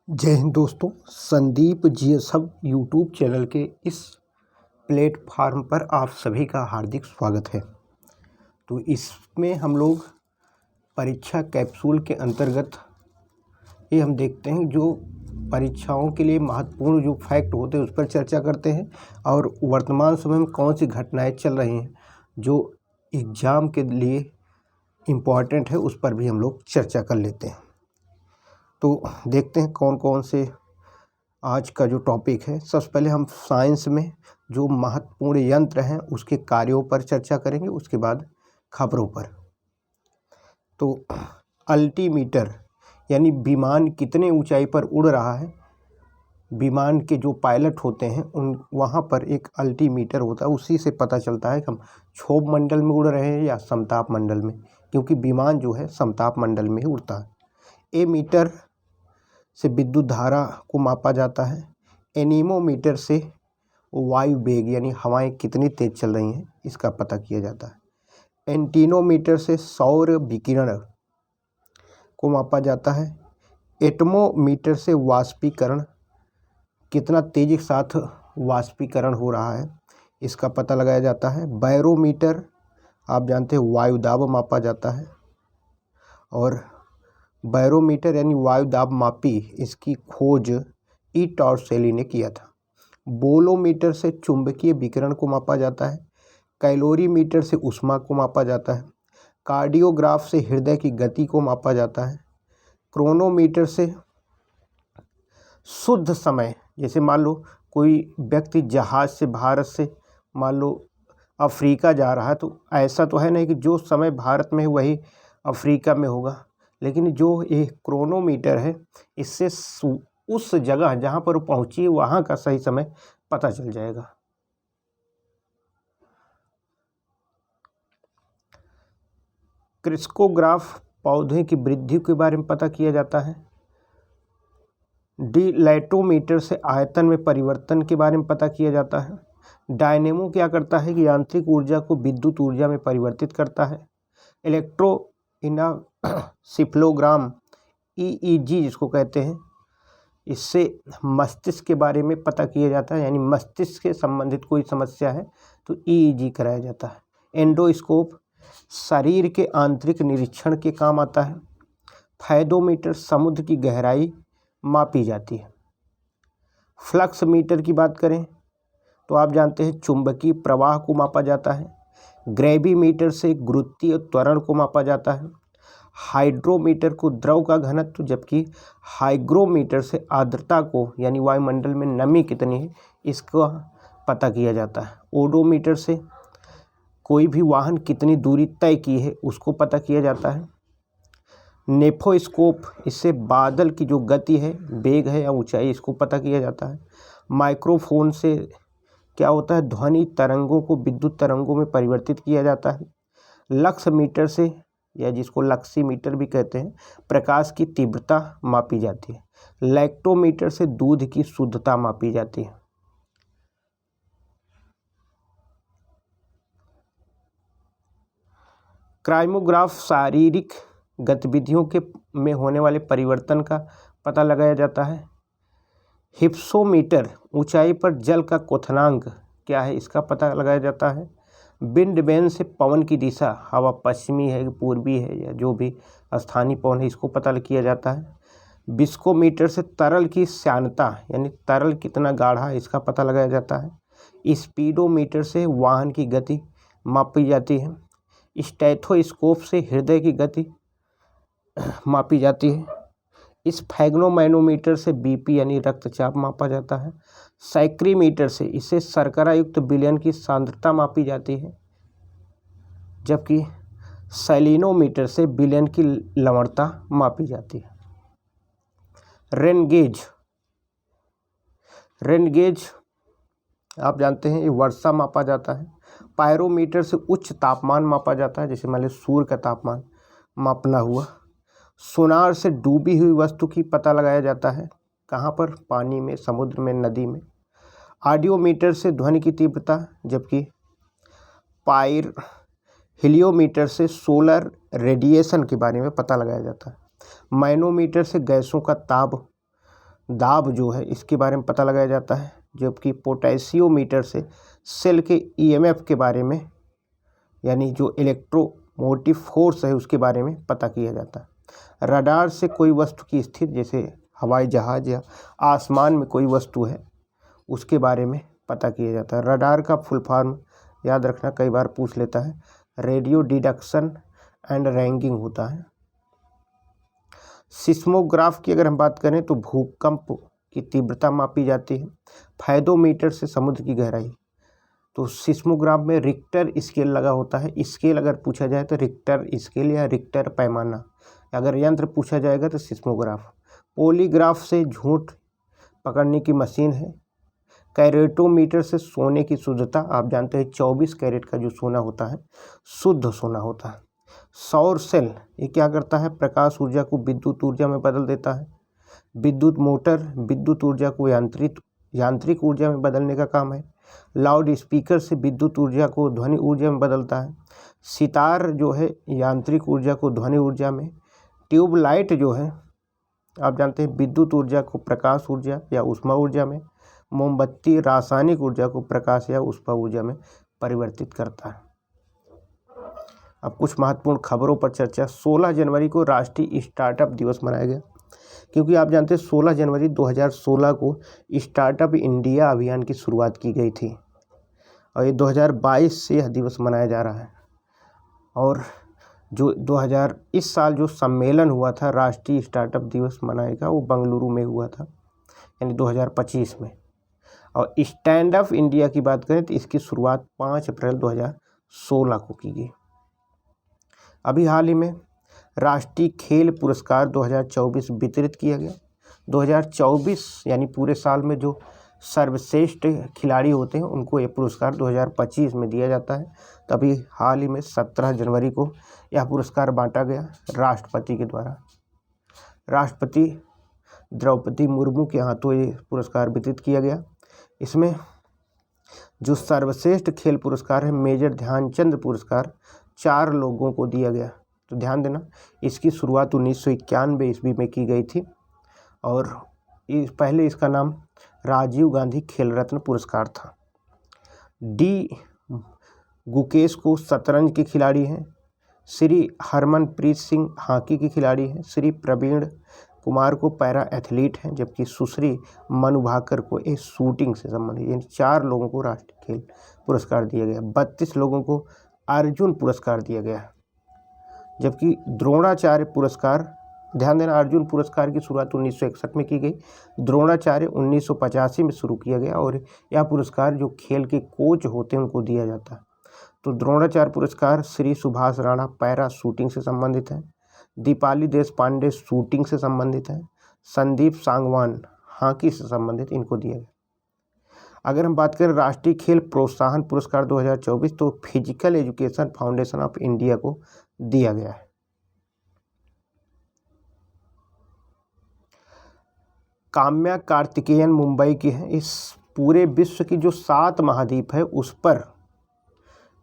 जय हिंद दोस्तों। Sandeep GS hub YouTube channel के इस प्लेटफार्म पर आप सभी का हार्दिक स्वागत है। तो इसमें हम लोग परीक्षा कैप्सूल के अंतर्गत ये हम देखते हैं जो परीक्षाओं के लिए महत्वपूर्ण जो फैक्ट होते हैं उस पर चर्चा करते हैं और वर्तमान समय में कौन सी घटनाएं चल रही हैं जो एग्ज़ाम के लिए इम्पॉर्टेंट है उस पर भी हम लोग चर्चा कर लेते हैं। तो देखते हैं कौन कौन से आज का जो टॉपिक है। सबसे पहले हम साइंस में जो महत्वपूर्ण यंत्र हैं उसके कार्यों पर चर्चा करेंगे, उसके बाद खबरों पर। तो अल्टीमीटर यानी विमान कितने ऊंचाई पर उड़ रहा है, विमान के जो पायलट होते हैं उन वहाँ पर एक अल्टीमीटर होता है, उसी से पता चलता है कि हम क्षोभ मंडल में उड़ रहे हैं या समताप मंडल में, क्योंकि विमान जो है समताप मंडल में ही उड़ता है। एमीटर से विद्युत धारा को मापा जाता है। एनीमोमीटर से वायु वेग यानी हवाएं कितनी तेज चल रही हैं इसका पता किया जाता है। एंटीनोमीटर से सौर विकिरण को मापा जाता है। एटमोमीटर से वाष्पीकरण कितना तेजी के साथ वाष्पीकरण हो रहा है इसका पता लगाया जाता है। बैरोमीटर आप जानते हैं वायु दाब मापा जाता है, और बैरोमीटर यानी वायु दाब मापी इसकी खोज ई टॉर्सेली ने किया था। बोलोमीटर से चुंबकीय विकिरण को मापा जाता है। कैलोरीमीटर से ऊष्मा को मापा जाता है। कार्डियोग्राफ से हृदय की गति को मापा जाता है। क्रोनोमीटर से शुद्ध समय, जैसे मान लो कोई व्यक्ति जहाज़ से भारत से मान लो अफ्रीका जा रहा है, तो ऐसा तो है नहीं कि जो समय भारत में है वही अफ्रीका में होगा, लेकिन जो ये क्रोनोमीटर है इससे उस जगह जहाँ पर पहुँची वहाँ का सही समय पता चल जाएगा। क्रिस्कोग्राफ पौधे की वृद्धि के बारे में पता किया जाता है। डिलैटोमीटर से आयतन में परिवर्तन के बारे में पता किया जाता है। डायनेमो क्या करता है कि यांत्रिक ऊर्जा को विद्युत ऊर्जा में परिवर्तित करता है। इलेक्ट्रोइनासिफ्लोग्राम ईईजी जिसको कहते हैं, इससे मस्तिष्क के बारे में पता किया जाता है, यानी मस्तिष्क से संबंधित कोई समस्या है तो ईईजी कराया जाता है। एंडोस्कोप शरीर के आंतरिक निरीक्षण के काम आता है। फैदोमीटर समुद्र की गहराई मापी जाती है। फ्लक्स मीटर की बात करें तो आप जानते हैं चुंबकीय प्रवाह को मापा जाता है। ग्रेविमीटर से गुरुत्वीय त्वरण को मापा जाता है। हाइड्रोमीटर को द्रव का घनत्व, जबकि हाइग्रोमीटर से आर्द्रता को यानी वायुमंडल में नमी कितनी है इसका पता किया जाता है। ओडोमीटर से कोई भी वाहन कितनी दूरी तय की है उसको पता किया जाता है। नेफोस्कोप इससे बादल की जो गति है, वेग है या ऊंचाई, इसको पता किया जाता है। माइक्रोफोन से क्या होता है, ध्वनि तरंगों को विद्युत तरंगों में परिवर्तित किया जाता है। लक्स मीटर से, या जिसको लक्सीमीटर भी कहते हैं, प्रकाश की तीव्रता मापी जाती है। लैक्टोमीटर से दूध की शुद्धता मापी जाती है। क्राइमोग्राफ शारीरिक गतिविधियों के में होने वाले परिवर्तन का पता लगाया जाता है। हिप्सोमीटर ऊंचाई पर जल का क्वथनांक क्या है इसका पता लगाया जाता है। विंड वेन से पवन की दिशा, हवा पश्चिमी है कि पूर्वी है या जो भी स्थानीय पवन है, इसको पता किया जाता है। विस्कोमीटर से तरल की श्यानता यानी तरल कितना गाढ़ा है इसका पता लगाया जाता है। स्पीडोमीटर से वाहन की गति मापी जाती है। स्टेथोस्कोप से हृदय की गति मापी जाती है। स्फैग्नोमैनोमीटर से बीपी यानी रक्तचाप मापा जाता है। साइक्रीमीटर से इससे शर्करा युक्त विलयन की सांद्रता मापी जाती है, जबकि सैलिनोमीटर से विलयन की लवणता मापी जाती है। रेनगेज आप जानते हैं ये वर्षा मापा जाता है। पायरोमीटर से उच्च तापमान मापा जाता है, जैसे मान लो सूर्य का तापमान मापना हुआ। सोनार से डूबी हुई वस्तु की पता लगाया जाता है, कहाँ पर, पानी में, समुद्र में, नदी में। ऑडियोमीटर से ध्वनि की तीव्रता, जबकि हिलियोमीटर से सोलर रेडिएशन के बारे में पता लगाया जाता है। मैनोमीटर से गैसों का ताप दाब जो है इसके बारे में पता लगाया जाता है, जबकि पोटेशियोमीटर से सेल के ईएमएफ के बारे में, यानी जो इलेक्ट्रोमोटिव फोर्स है उसके बारे में पता किया जाता है। रडार से कोई वस्तु की स्थिति, जैसे हवाई जहाज़ या आसमान में कोई वस्तु है उसके बारे में पता किया जाता है। रडार का फुल फॉर्म याद रखना, कई बार पूछ लेता है, रेडियो डिटेक्शन एंड रैंगिंग होता है। सिस्मोग्राफ की अगर हम बात करें तो भूकंप की तीव्रता मापी जाती है। फायदोमीटर से समुद्र की गहराई, तो सिस्मोग्राफ में रिक्टर स्केल लगा होता है। स्केल अगर पूछा जाए तो रिक्टर स्केल या रिक्टर पैमाना, अगर यंत्र पूछा जाएगा तो सिस्मोग्राफ। पॉलीग्राफ से झूठ पकड़ने की मशीन है। कैरेटोमीटर से सोने की शुद्धता, आप जानते हैं 24 कैरेट का जो सोना होता है शुद्ध सोना होता है। सौर सेल ये क्या करता है, प्रकाश ऊर्जा को विद्युत ऊर्जा में बदल देता है। विद्युत मोटर विद्युत ऊर्जा को यांत्रिक ऊर्जा में बदलने का काम है। लाउड स्पीकर से विद्युत ऊर्जा को ध्वनि ऊर्जा में बदलता है। सितार जो है यांत्रिक ऊर्जा को ध्वनि ऊर्जा में। ट्यूबलाइट जो है आप जानते हैं विद्युत ऊर्जा को प्रकाश ऊर्जा या ऊष्मा ऊर्जा में। मोमबत्ती रासायनिक ऊर्जा को प्रकाश या ऊष्मा ऊर्जा में परिवर्तित करता है। अब कुछ महत्वपूर्ण खबरों पर चर्चा। 16 जनवरी को राष्ट्रीय स्टार्टअप दिवस मनाया गया, क्योंकि आप जानते हैं 16 जनवरी 2016 को स्टार्टअप इंडिया अभियान की शुरुआत की गई थी और ये 2022 से यह दिवस मनाया जा रहा है। और जो 2000 इस साल जो सम्मेलन हुआ था राष्ट्रीय स्टार्टअप दिवस मनाएगा वो बेंगलुरु में हुआ था, यानी 2025 में। और स्टैंड अप इंडिया की बात करें तो इसकी शुरुआत 5 अप्रैल 2016 को की गई। अभी हाल ही में राष्ट्रीय खेल पुरस्कार 2024 वितरित किया गया। 2024 यानी पूरे साल में जो सर्वश्रेष्ठ खिलाड़ी होते हैं उनको ये पुरस्कार 2025 में दिया जाता है। तभी हाल ही में 17 जनवरी को यह पुरस्कार बांटा गया राष्ट्रपति के द्वारा। राष्ट्रपति द्रौपदी मुर्मू के हाथों ये पुरस्कार वितरित किया गया। इसमें जो सर्वश्रेष्ठ खेल पुरस्कार है मेजर ध्यानचंद पुरस्कार 4 लोगों को दिया गया। तो ध्यान देना, इसकी शुरुआत 1991 ईस्वी में की गई थी और पहले इसका नाम राजीव गांधी खेल रत्न पुरस्कार था। डी गुकेश को शतरंज के खिलाड़ी हैं। श्री हरमनप्रीत सिंह हॉकी के खिलाड़ी हैं। श्री प्रवीण कुमार को पैरा एथलीट हैं, जबकि सुश्री मनु भाकर को एक शूटिंग से संबंधित, यानी 4 लोगों को राष्ट्रीय खेल पुरस्कार दिया गया। 32 लोगों को अर्जुन पुरस्कार दिया गया, जबकि द्रोणाचार्य पुरस्कार, ध्यान देना, अर्जुन पुरस्कार की शुरुआत 1961 में की गई। द्रोणाचार्य 1985 में शुरू किया गया और यह पुरस्कार जो खेल के कोच होते हैं उनको दिया जाता है। तो द्रोणाचार्य पुरस्कार श्री सुभाष राणा पैरा शूटिंग से संबंधित है। दीपाली देश पांडे शूटिंग से संबंधित है। संदीप सांगवान हॉकी से संबंधित, इनको दिया गया। अगर हम बात करें राष्ट्रीय खेल प्रोत्साहन पुरस्कार 2024 तो physical education foundation of India को दिया गया है। काम्या कार्तिकेयन मुंबई की है। इस पूरे विश्व की जो 7 महाद्वीप है उस पर,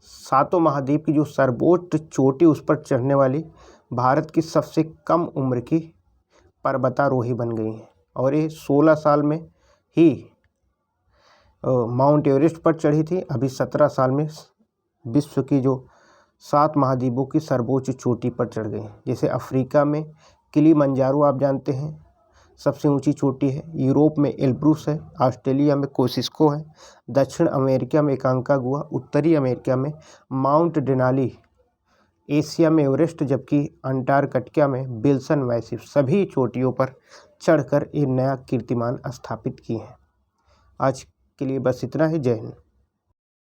7 महाद्वीप की जो सर्वोच्च चोटी उस पर चढ़ने वाली भारत की सबसे कम उम्र की पर्वतारोही बन गई हैं और ये 16 साल में ही माउंट एवरेस्ट पर चढ़ी थी। अभी 17 साल में विश्व की जो 7 महाद्वीपों की सर्वोच्च चोटी पर चढ़ गई। जैसे अफ्रीका में किलिमंजारो आप जानते हैं सबसे ऊंची चोटी है। यूरोप में एल्ब्रुस है। ऑस्ट्रेलिया में कोसिस्को है। दक्षिण अमेरिका में एकांकागुआ। उत्तरी अमेरिका में माउंट डेनाली। एशिया में एवरेस्ट, जबकि अंटार्कटिका में विल्सन मैसिव। सभी चोटियों पर चढ़कर एक नया कीर्तिमान स्थापित किए हैं। आज के लिए बस इतना ही। जय हिंद।